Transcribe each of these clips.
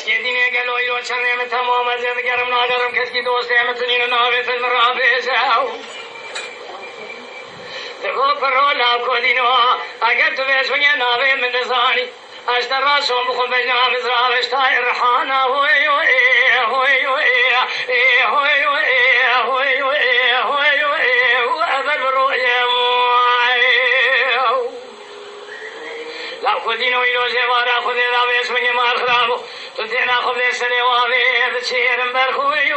دینه گلوی رو چنم تمام از گرم نادرم کسی دوست همتونین ناوی فیلم را بیزاو دگو پر رو لاب کدینو اگر تو بیشونی ناوی من نزانی اشتر راسم بخون بجنام ازراوش تای رحانا هوی هوی هوی وأبر برؤيا لا خذينو إلو زوارا خذي لا بيسمني ما الخرابو تدينا خذي سني وابي بتشير برخوي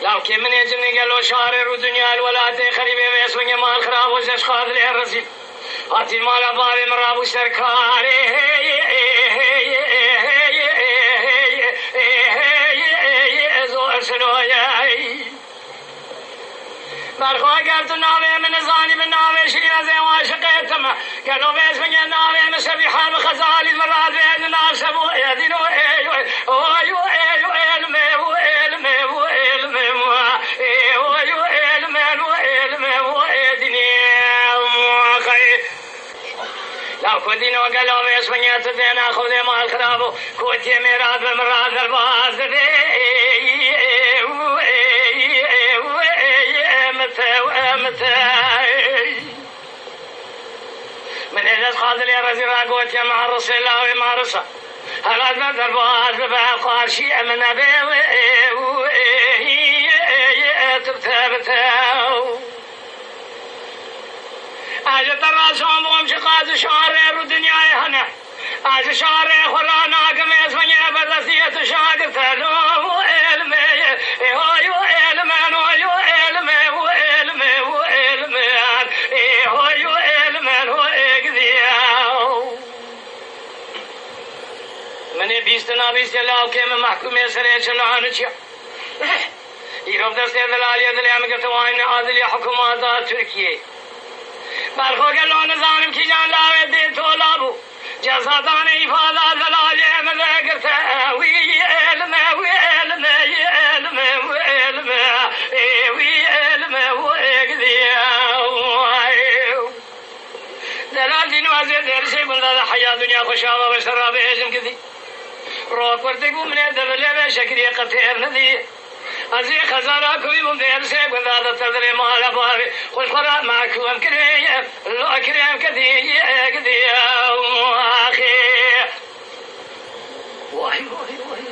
لو كي من يجني قالوا شارر ودنيا الولاد خريبي بيسمني ما الخرابو زش خاذ لي الرزيب هاتي مال أباري مرابو سركاري برخواه گرد ناوه من زانی من ناوه شیرازه واشقیتم گلو بیس من ناوه من سبیحان بخزالی مراد بید ناسبو ایدینو ایو لو كدين وقالوا يسمعني تدينا خذي ما الخرابو كوتي ميراد بمراد الباز من إذا قال لي رزي راقوت يا مع الرسول الله وما رسل هلاد ما الباز بفاقار شيء من أبي تبتبتاو أجل تراسهم بهم شقاد شارع الدنيا هنا أجل شارع خرانا قميص من يبدسية شاقر تلو علمي هايو علمان هايو علمي وعلمي وعلمان هايو علمان هو اقذياو من بيستنا بيستلاو كيما محكومي سريع شلانو چيا يروف دسته دلالية دليا مكتوائن عادلية حكومات تركيا برخو گلون زانم کی جان لاوه دی تو لابو جزادان ایفادا دلالی مذکر تاوی علم وی علم علم علم وی علم وی دلال دین وازی درسی بنده حیا دنیا خوشا و شراب هجم کدی رو کرده گو من دبله به شکلی قطعر ندی ازي خزانة كوي مدير سيب وذا تدري ما لباري خوش قرأ معك ومكري لو أكرم كذي كذي أخي واي واي واي